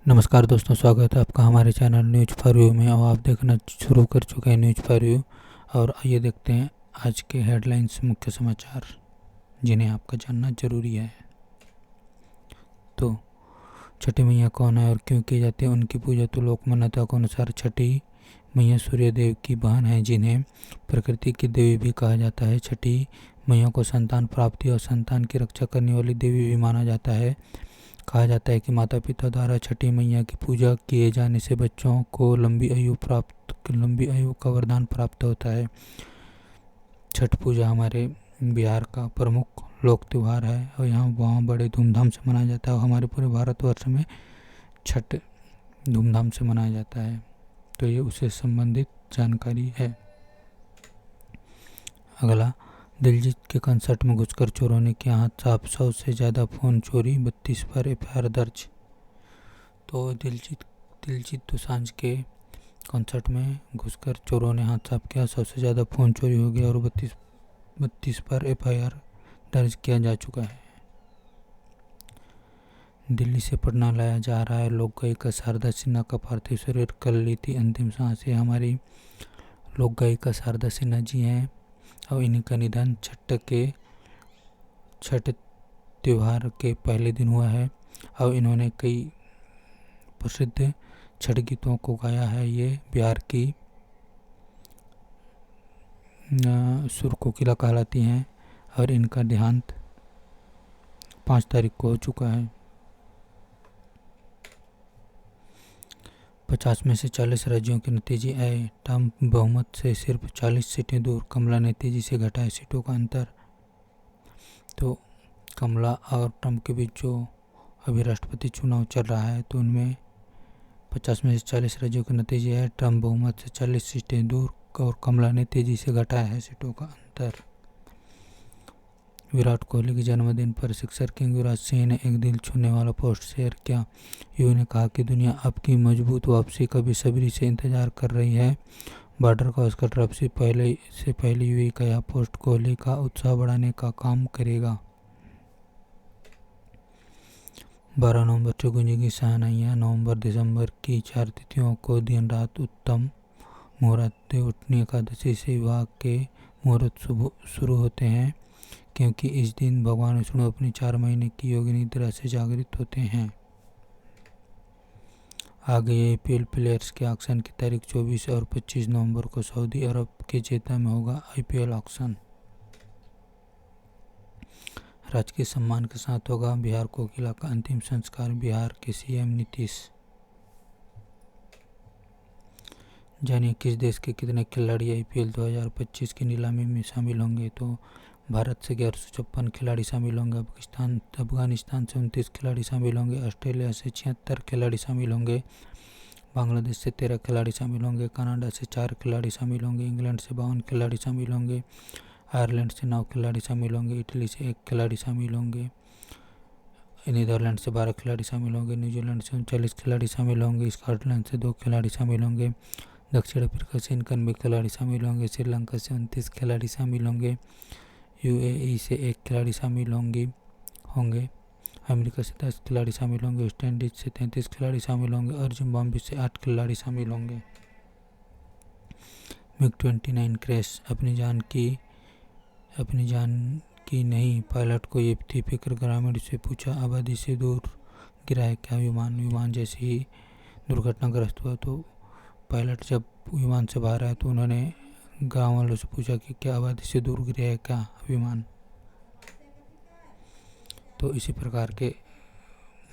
नमस्कार दोस्तों, स्वागत है आपका हमारे चैनल न्यूज फॉर यू में। और आप देखना शुरू कर चुके हैं न्यूज फॉर यू। और आइए देखते हैं आज के हेडलाइंस, मुख्य समाचार जिन्हें आपका जानना जरूरी है। तो छठी मैया कौन है और क्यों की जाती है उनकी पूजा? तो लोक मान्यता के अनुसार छठी मैया सूर्य देव की बहन है, जिन्हें प्रकृति की देवी भी कहा जाता है। छठी मैया को संतान प्राप्ति और संतान की रक्षा करने वाली देवी भी माना जाता है। कहा जाता है कि माता पिता द्वारा छठी मैया की पूजा किए जाने से बच्चों को लंबी आयु का वरदान प्राप्त होता है। छठ पूजा हमारे बिहार का प्रमुख लोक त्यौहार है और वहाँ बड़े धूमधाम से मनाया जाता है। हमारे पूरे भारतवर्ष में छठ धूमधाम से मनाया जाता है। तो ये उससे संबंधित जानकारी है। अगला, दिलजीत के कंसर्ट में घुसकर चोरों ने किया हाथ 100 से ज़्यादा फ़ोन चोरी, 32 पर एफआईआर दर्ज। तो दिलजीत दोसांझ के कंसर्ट में घुसकर चोरों ने हाथ साफ किया, 100 से ज़्यादा फ़ोन चोरी हो गया और 32 पर एफआईआर दर्ज किया जा चुका है। दिल्ली से पटना लाया जा रहा है लोक गायिका शारदा सिन्हा का पार्थिव शरीर। कल ली थी अंतिम सांस। हमारी लोक गायिका शारदा सिन्हा जी हैं और इन्हीं का निधन छठ त्यौहार के पहले दिन हुआ है और इन्होंने कई प्रसिद्ध छठ गीतों को गाया है। ये बिहार की सुर कोकिला कहलाती हैं और इनका देहांत 5 तारीख को हो चुका है। 50 में से 40 राज्यों के नतीजे आए। ट्रंप बहुमत से सिर्फ 40 सीटें दूर। कमला ने तेजी से घटाए सीटों का अंतर। तो कमला और ट्रंप के बीच जो अभी राष्ट्रपति चुनाव चल रहा है, तो उनमें 50 में से 40 राज्यों के नतीजे है। ट्रंप बहुमत से 40 सीटें दूर और कमला ने तेजी से घटाया है सीटों का अंतर। विराट कोहली के जन्मदिन पर सिक्सर किंग युवराज सिंह ने एक दिल छूने वाला पोस्ट शेयर किया। युवा ने कहा कि दुनिया आपकी मजबूत वापसी का बेसब्री से इंतजार कर रही है। बॉर्डर गावस्कर ट्रॉफी से पहले युवी का यह पोस्ट कोहली का उत्साह बढ़ाने का काम करेगा। 12 नवंबर से गूंजेगी शहनाइयाँ। नवंबर दिसंबर की 4 तिथियों को दिन रात उत्तम मुहूर्त। देवउठनी एकादशी से विवाह के मुहूर्त शुरू होते हैं, क्योंकि इस दिन भगवान विष्णु अपनी 4 महीने की योगी निद्रा से जागृत होते हैं। आ गई आईपीएल प्लेयर्स के ऑक्शन की तारीख। 24 और 25 नवंबर को सऊदी अरब के जेद्दा में होगा आईपीएल ऑक्शन। राजकीय सम्मान के साथ होगा बिहार कोकिला का अंतिम संस्कार। बिहार के सीएम नीतीश। जानिए किस देश के कितने खिलाड़ी आईपीएल 2025 की नीलामी में शामिल होंगे। तो भारत से 1156 खिलाड़ी शामिल होंगे। अफगानिस्तान से 29 खिलाड़ी शामिल होंगे। ऑस्ट्रेलिया से 76 खिलाड़ी शामिल होंगे। बांग्लादेश से 13 खिलाड़ी शामिल होंगे। कनाडा से 4 खिलाड़ी शामिल होंगे। इंग्लैंड से 52 खिलाड़ी शामिल होंगे। आयरलैंड से 9 खिलाड़ी शामिल होंगे। इटली से 1 खिलाड़ी शामिल होंगे। नीदरलैंड से 12 खिलाड़ी शामिल होंगे। न्यूजीलैंड से 39 खिलाड़ी शामिल होंगे। स्कॉटलैंड से 2 खिलाड़ी शामिल होंगे। दक्षिण अफ्रीका से 91 खिलाड़ी शामिल होंगे। श्रीलंका से 29 खिलाड़ी शामिल होंगे। यूएई से 1 खिलाड़ी शामिल होंगे। अमेरिका से 10 खिलाड़ी शामिल होंगे। वेस्ट इंडीज से 33 खिलाड़ी शामिल होंगे और जिम्बाब्वे से 8 खिलाड़ी शामिल होंगे। MiG-29 crash. अपनी जान की नहीं, पायलट को ये थी फिक्र। ग्रामीण से पूछा, आबादी से दूर गिरा है क्या विमान जैसे ही दुर्घटनाग्रस्त हुआ तो पायलट जब विमान से बाहर आया तो उन्होंने गांव वालों से पूछा कि क्या आबादी से दूर गिरा है क्या विमान। तो इसी प्रकार के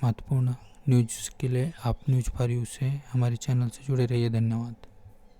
महत्वपूर्ण न्यूज़ के लिए आप न्यूज फॉर यू से हमारे चैनल से जुड़े रहिए। धन्यवाद।